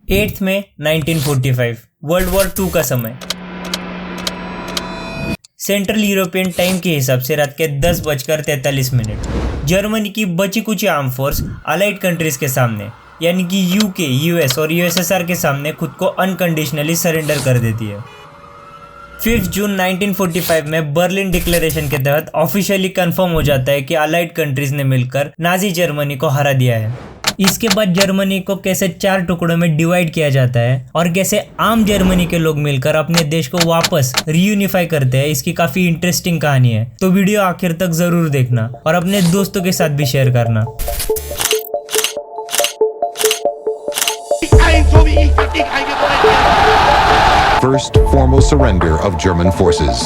8 मई 1945 world war 2 का समय। Central European time के हिसाब से रात के 10:43 जर्मनी की बची कुची आर्म फोर्स अलाइड कंट्रीज के सामने यानी कि यूके, यूएस और यूएसएसआर के सामने खुद को अनकंडीशनली सरेंडर कर देती है। 5 जून 1945 में बर्लिन डिक्लेरेशन के तहत ऑफिशियली कंफर्म हो जाता है कि अलाइड कंट्रीज ने मिलकर नाजी जर्मनी को हरा दिया है। इसके बाद जर्मनी को कैसे 4 टुकड़ों में डिवाइड किया जाता है और कैसे आम जर्मनी के लोग मिलकर अपने देश को वापस रीयूनिफाई करते हैं, इसकी काफी इंटरेस्टिंग कहानी है। तो वीडियो आखिर तक जरूर देखना और अपने दोस्तों के साथ भी शेयर करना। First formal surrender of German forces.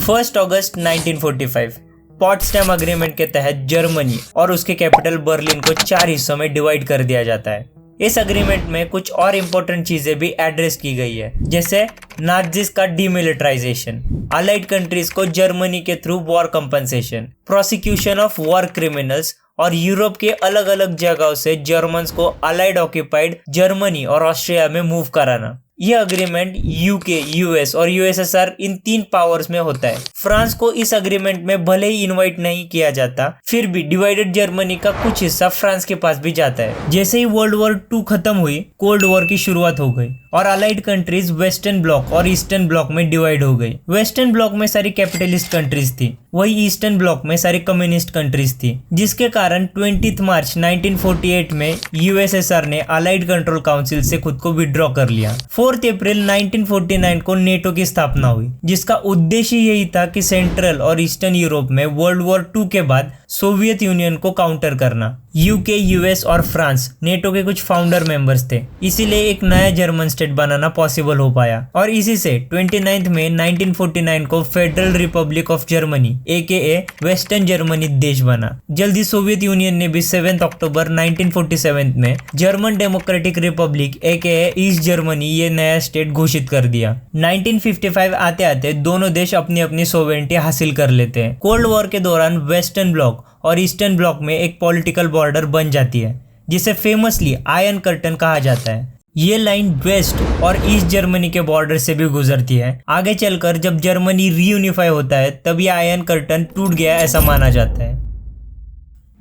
1 August 1945 Potsdam agreement के तहत जर्मनी और उसके कैपिटल बर्लिन को 4 हिस्सों में डिवाइड कर दिया जाता है। इस अग्रीमेंट में कुछ और इम्पोर्टेंट चीजें भी एड्रेस की गई है, जैसे नाज़िस का डीमिलिटराइजेशन, अलाइड कंट्रीज को जर्मनी के through war compensation, prosecution of war criminals और यूरोप के अलग अलग जगहों से जर्मन्स को अलाइड ऑक्यूपाइड जर्मनी और ऑस्ट्रिया में मूव कराना। यह अग्रीमेंट यूके, यूएस और यूएसएसआर इन 3 पावर्स में होता है। फ्रांस को इस अग्रीमेंट में भले ही इनवाइट नहीं किया जाता, फिर भी डिवाइडेड जर्मनी का कुछ हिस्सा फ्रांस के पास भी जाता है। जैसे ही वर्ल्ड वॉर 2 खत्म हुई, कोल्ड वॉर की शुरुआत हो गई और अलाइड कंट्रीज वेस्टर्न ब्लॉक और ईस्टर्न ब्लॉक में डिवाइड हो गई। वेस्टर्न ब्लॉक में सारी कैपिटलिस्ट कंट्रीज थी, वही ईस्टर्न ब्लॉक में सारी कम्युनिस्ट कंट्रीज थी, जिसके कारण 20 मार्च 1948 में यूएसएसआर ने अलाइड कंट्रोल काउंसिल से खुद को विड्रॉ कर लिया। 4 अप्रैल 1949 को नेटो की स्थापना हुई, जिसका उद्देश्य यही था कि सेंट्रल और ईस्टर्न यूरोप में वर्ल्ड वॉर 2 के बाद सोवियत यूनियन को काउंटर करना। यूके, यूएस और फ्रांस नेटो के कुछ फाउंडर मेंबर्स थे, इसीलिए एक नया जर्मन स्टेट बनाना पॉसिबल हो पाया और इसी से 29 मई 1949 को federal Republic of Germany AKA western Germany देश बना। जल्दी सोवियत यूनियन ने भी 7 अक्टूबर 1947 में German democratic Republic AKA east Germany ये नया स्टेट घोषित कर दिया। 1955 आते आते दोनों देश अपनी अपनी सोवेरेनिटी हासिल कर लेते हैं। कोल्ड वॉर के दौरान वेस्टर्न ब्लॉक और ईस्टर्न ब्लॉक में एक पॉलिटिकल बॉर्डर बन जाती है, जिसे फेमसली आयरन कर्टन कहा जाता है। ये लाइन वेस्ट और ईस्ट जर्मनी के बॉर्डर से भी गुजरती है। आगे चलकर जब जर्मनी रीयूनिफाई होता है, तब ये आयरन कर्टन टूट गया ऐसा माना जाता है।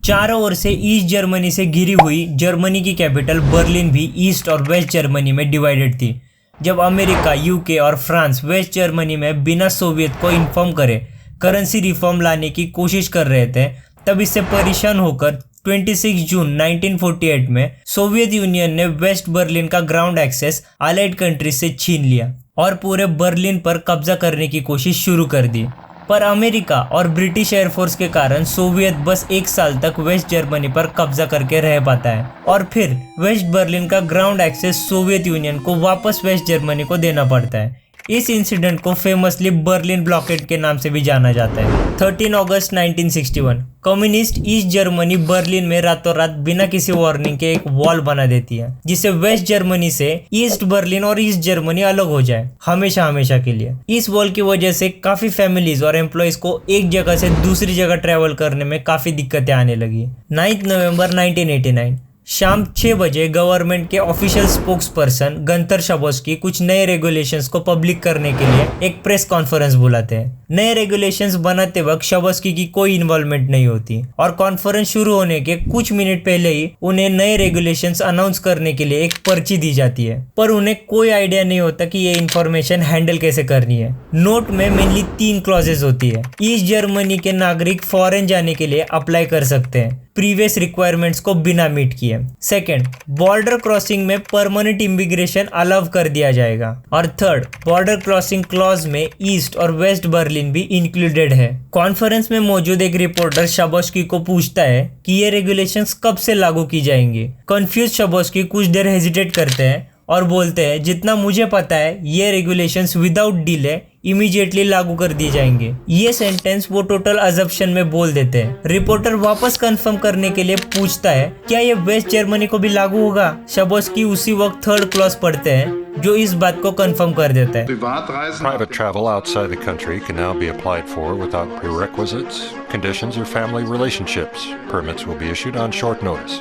चारों ओर से ईस्ट जर्मनी से घिरी हुई जर्मनी की कैपिटल बर्लिन भी ईस्ट और वेस्ट जर्मनी में डिवाइडेड थी। जब अमेरिका, यूके और फ्रांस वेस्ट जर्मनी में बिना सोवियत को इन्फॉर्म करे करेंसी रिफॉर्म लाने की कोशिश कर रहे थे, तब इससे परेशान होकर 26 जून 1948 में सोवियत यूनियन ने वेस्ट बर्लिन का ग्राउंड एक्सेस अलाइड कंट्रीज से छीन लिया और पूरे बर्लिन पर कब्जा करने की कोशिश शुरू कर दी। पर अमेरिका और ब्रिटिश एयरफोर्स के कारण सोवियत बस 1 साल तक वेस्ट जर्मनी पर कब्जा करके रह पाता है और फिर वेस्ट बर्लिन का ग्राउंड एक्सेस सोवियत यूनियन को वापस वेस्ट जर्मनी को देना पड़ता है। इस इंसिडेंट को फेमसली बर्लिन ब्लॉकेड के नाम से भी जाना जाता है। 13 अगस्त 1961 कम्युनिस्ट ईस्ट जर्मनी बर्लिन में रातों रात बिना किसी वार्निंग के एक वॉल बना देती है, जिससे वेस्ट जर्मनी से ईस्ट बर्लिन और ईस्ट जर्मनी अलग हो जाए हमेशा हमेशा के लिए। इस वॉल की वजह से काफी फैमिलीज और एम्प्लॉइज को एक जगह से दूसरी जगह ट्रेवल करने में काफी दिक्कतें आने लगी। 9 नवंबर 1989 शाम 6 बजे गवर्नमेंट के ऑफिशियल स्पोक्स पर्सन गंतर शाबोस्की कुछ नए रेगुलेशंस को पब्लिक करने के लिए एक प्रेस कॉन्फ्रेंस बुलाते हैं। नए रेगुलेशंस बनाते वक्त शाबोस्की की कोई इन्वॉल्वमेंट नहीं होती और कॉन्फ्रेंस शुरू होने के कुछ मिनट पहले ही उन्हें नए रेगुलेशंस अनाउंस करने के लिए एक पर्ची दी जाती है, पर उन्हें कोई आइडिया नहीं होता कि ये इन्फॉर्मेशन हैंडल कैसे करनी है। नोट में मेनली 3 क्लॉजेस होती है। ईस्ट जर्मनी के नागरिक फॉरेन जाने के लिए अप्लाई कर सकते हैं प्रीवियस रिक्वायरमेंट्स को बिना मीट किए। सेकंड, बॉर्डर क्रॉसिंग में परमानेंट इमिग्रेशन अलाउ कर दिया जाएगा और थर्ड, बॉर्डर क्रॉसिंग क्लॉज में ईस्ट और वेस्ट बर्लिन भी इंक्लूडेड है। कॉन्फ्रेंस में मौजूद एक रिपोर्टर शाबोस्की को पूछता है कि ये रेगुलेशंस कब से लागू की जाएंगी। कंफ्यूज शाबोस्की कुछ देर हेजिटेट करते हैं और बोलते हैं, जितना मुझे पता है ये रेगुलेशंस विदाउट डिले इमीडिएटली लागू कर दिए जाएंगे। ये सेंटेंस वो टोटल अजम्पशन में बोल देते हैं। रिपोर्टर वापस कंफर्म करने के लिए पूछता है, क्या ये वेस्ट जर्मनी को भी लागू होगा? शाबोस्की उसी वक्त 3rd क्लॉज पढ़ते हैं, जो इस बात को कंफर्म कर देता है। Private travel outside the country can now be applied for without prerequisites, conditions or family relationships. Permits will be issued on short notice.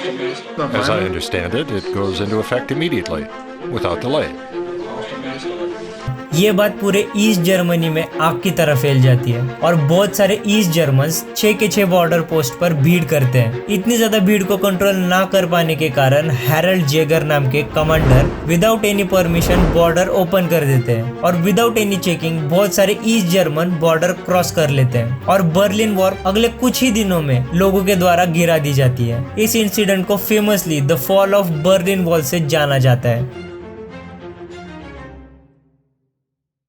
As I understand it, it goes into effect immediately, without delay. ये बात पूरे east Germany में आग की तरह फैल जाती है और बहुत सारे ईस्ट जर्मन्स 6 के 6 बॉर्डर पोस्ट पर भीड़ करते हैं। इतनी ज्यादा भीड़ को कंट्रोल ना कर पाने के कारण हैरल्ड जेगर नाम के commander without any permission border open कर देते हैं और विदाउट एनी चेकिंग बहुत सारे ईस्ट जर्मन बॉर्डर क्रॉस कर लेते हैं और बर्लिन वॉल अगले कुछ ही दिनों में लोगों के द्वारा गिरा दी जाती है। इस इंसिडेंट को famously the fall of Berlin wall से जाना जाता है।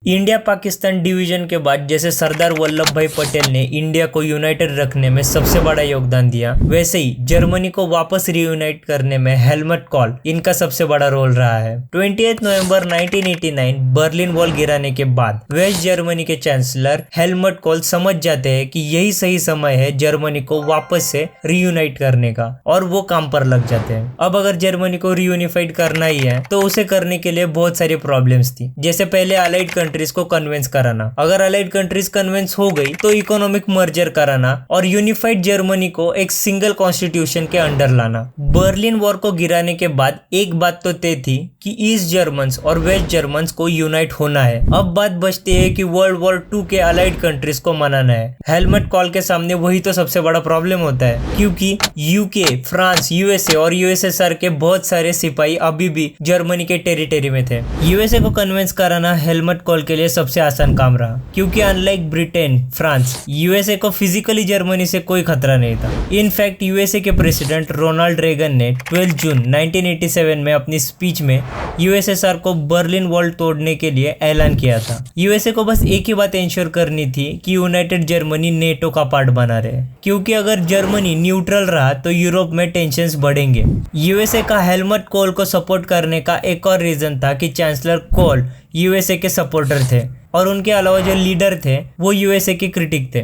इंडिया पाकिस्तान डिवीजन के बाद जैसे सरदार वल्लभ भाई पटेल ने इंडिया को यूनाइटेड रखने में सबसे बड़ा योगदान दिया, वैसे ही जर्मनी को वापस रीयूनाइट करने में हेलमट कोल इनका सबसे बड़ा रोल रहा है। 28 नवंबर 1989 बर्लिन वॉल गिराने के बाद वेस्ट जर्मनी के चांसलर हेलमट कोल समझ जाते हैं कि यही सही समय है जर्मनी को वापस से रीयूनाइट करने का और वो काम पर लग जाते हैं। अब अगर जर्मनी को रीयूनिफाइड करना ही है तो उसे करने के लिए बहुत सारी प्रॉब्लम्स थी। जैसे पहले अलाइड कंट्रीज को कन्विंस कराना, अगर अलाइड कंट्रीज कन्विंस हो गई तो इकोनॉमिक मर्जर कराना और यूनिफाइड जर्मनी को एक सिंगल कॉन्स्टिट्यूशन के अंडर लाना। बर्लिन वॉर को गिराने के बाद एक बात तो तय थी कि ईस्ट जर्मन्स और वेस्ट जर्मन्स को यूनाइट होना है। अब बात बचती है कि वर्ल्ड वॉर 2 के अलाइड कंट्रीज को मनाना है। हेलमट कोल के सामने वही तो सबसे बड़ा प्रॉब्लम होता है, क्योंकि यूके, फ्रांस, यूएसए और यूएसएसआर के बहुत सारे सिपाही अभी भी जर्मनी के टेरिटरी में थे। यूएसए को कन्विंस कराना हेलमट कोल के लिए सबसे आसान काम रहा, क्योंकि अनलाइक ब्रिटेन, फ्रांस, यूएसए को फिजिकली जर्मनी से कोई खतरा नहीं था। इनफैक्ट यूएसए के प्रेसिडेंट रोनाल्ड रेगन ने 12 जून 1987 में अपनी स्पीच में यूएसएसआर को बर्लिन वॉल तोड़ने के लिए ऐलान किया था। यूएसए को बस एक ही बात इंश्योर करनी थी कि यूनाइटेड जर्मनी नेटो का पार्ट बना रहे, क्योंकि अगर जर्मनी न्यूट्रल रहा तो यूरोप में टेंशंस बढ़ेंगे। यूएसए का हेलमट कोल को सपोर्ट करने का एक और रीजन था कि चांसलर कोल यूएसए के सपोर्टर थे और उनके अलावा जो लीडर थे वो यूएसए के क्रिटिक थे।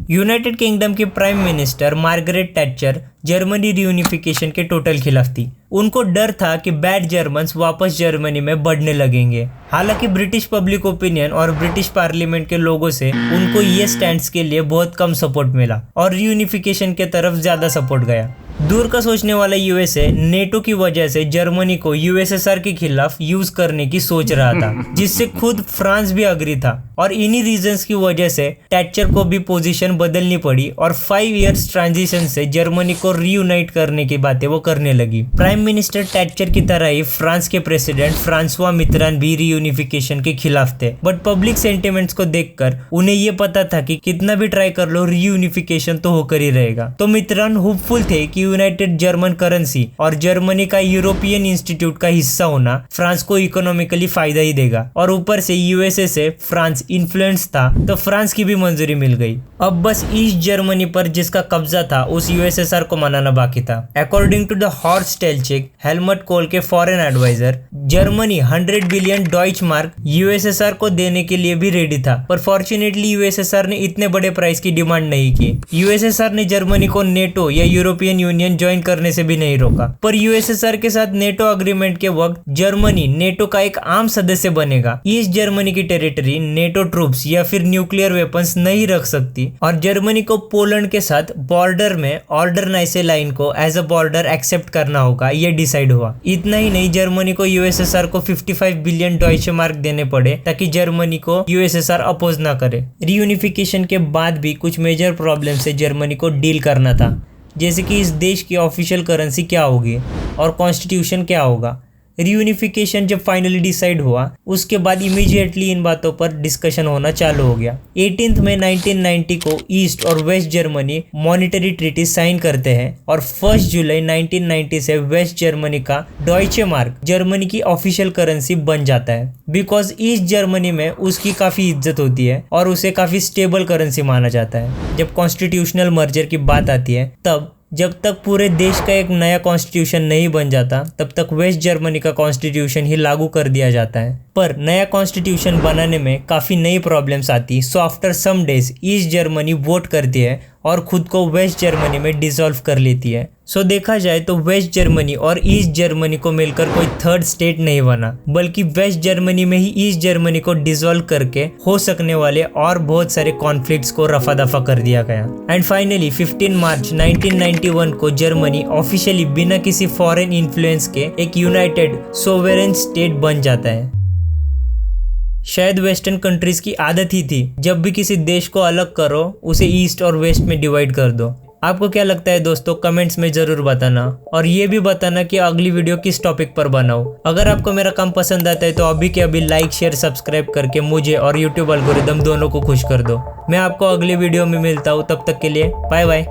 यूनाइटेड किंगडम की प्राइम मिनिस्टर मार्गरेट टैचर जर्मनी रियूनिफिकेशन के टोटल खिलाफ थी। उनको डर था कि बैड जर्मन्स वापस जर्मनी में बढ़ने लगेंगे। हालांकि ब्रिटिश पब्लिक ओपिनियन और ब्रिटिश पार्लियामेंट के लोगों से उनको ये स्टैंड्स के लिए बहुत कम सपोर्ट मिला और रियूनिफिकेशन के तरफ ज्यादा सपोर्ट गया। दूर का सोचने वाला यूएसए नेटो की वजह से जर्मनी को यूएसएसआर के खिलाफ यूज करने की सोच रहा था, जिससे खुद फ्रांस भी अग्री था और इन्हीं रीजंस की वजह से टैचर को भी पोजीशन बदलनी पड़ी और 5 इयर्स ट्रांजिशन से जर्मनी को रीयूनाइट करने की बातें वो करने लगी। प्राइम मिनिस्टर टैचर की तरह ही फ्रांस के प्रेसिडेंट फ्रांसवा मित्रान भी रीयूनिफिकेशन के खिलाफ थे, बट पब्लिक सेंटिमेंट्स को देखकर उन्हें ये पता था कि कितना भी ट्राई कर लो रीयूनिफिकेशन तो होकर ही रहेगा। तो मित्रान होपफुल थे कि यूनाइटेड जर्मन करेंसी और जर्मनी का यूरोपियन इंस्टीट्यूट का हिस्सा होना फ्रांस को इकोनॉमिकली फायदा ही देगा और ऊपर से यूएसए से फ्रांस इन्फ्लुएंस था तो फ्रांस की भी मंजूरी मिल गई। अब बस ईस्ट जर्मनी पर जिसका कब्जा था उस यूएसएसआर को मनाना बाकी था। According to the Horst Teltschik, Helmut Kohl के foreign adviser, Germany 100 billion Deutsche mark USSR को देने के लिए भी रेडी था, पर फॉर्चुनेटली यूएसएसआर ने इतने बड़े प्राइस की डिमांड नहीं की। यूएसएसआर ने जर्मनी को नेटो या यूरोपियन यूनियन ज्वाइन करने से भी नहीं रोका, पर यूएसएसआर के साथ नेटो अग्रीमेंट के वक्त जर्मनी नेटो का एक आम सदस्य बनेगा। ईस्ट जर्मनी की टेरिटरी नेटो ट्रूप्स या फिर न्यूक्लियर वेपन्स नहीं रख सकती और जर्मनी को पोलैंड के साथ बॉर्डर में ऑर्डर नाइसे लाइन को एज अ बॉर्डर एक्सेप्ट करना होगा, ये डिसाइड हुआ। इतना ही नहीं, जर्मनी को यूएसएसआर को 55 बिलियन डॉइचे मार्क देने पड़े ताकि जर्मनी को यूएसएसआर अपोज ना करे। रीयूनिफिकेशन के बाद भी कुछ मेजर प्रॉब्लम से जर्मनी को डील करना था, जैसे कि इस देश की ऑफिशियल करेंसी क्या होगी और कॉन्स्टिट्यूशन क्या होगा। रीयूनिफिकेशन जब फाइनली डिसाइड हुआ उसके बाद इमीडिएटली इन बातों पर डिस्कशन होना चालू हो गया। 18 मई 1990 को ईस्ट और West Germany monetary treaty sign करते हैं और 1 जुलाई 1990 से वेस्ट जर्मनी का डॉइचे मार्क जर्मनी की ऑफिशियल करेंसी बन जाता है, बिकॉज ईस्ट जर्मनी में उसकी काफी इज्जत होती है और उसे काफी स्टेबल करेंसी माना जाता है। जब कॉन्स्टिट्यूशनल मर्जर की बात आती है तब जब तक पूरे देश का एक नया कॉन्स्टिट्यूशन नहीं बन जाता तब तक वेस्ट जर्मनी का कॉन्स्टिट्यूशन ही लागू कर दिया जाता है। पर नया कॉन्स्टिट्यूशन बनाने में काफ़ी नई प्रॉब्लम्स आती। So after some days East Germany vote करती है और खुद को वेस्ट जर्मनी में डिसॉल्व कर लेती है। सो देखा जाए तो वेस्ट जर्मनी और ईस्ट जर्मनी को मिलकर कोई थर्ड स्टेट नहीं बना, बल्कि वेस्ट जर्मनी में ही ईस्ट जर्मनी को डिसॉल्व करके हो सकने वाले और बहुत सारे कॉन्फ्लिक्ट्स को रफा दफा कर दिया गया। एंड फाइनली 15 मार्च 1991 को जर्मनी ऑफिशियली बिना किसी फॉरेन इन्फ्लुएंस के एक यूनाइटेड सोवेरेन स्टेट बन जाता है। शायद वेस्टर्न कंट्रीज की आदत ही थी, जब भी किसी देश को अलग करो उसे ईस्ट और वेस्ट में डिवाइड कर दो। आपको क्या लगता है दोस्तों, कमेंट्स में जरूर बताना, और ये भी बताना कि अगली वीडियो किस टॉपिक पर बनाऊं। अगर आपको मेरा काम पसंद आता है तो अभी के अभी लाइक शेयर सब्सक्राइब करके मुझे और यूट्यूब एल्गोरिदम दोनों को खुश कर दो। मैं आपको अगली वीडियो में मिलता हूँ, तब तक के लिए बाय बाय।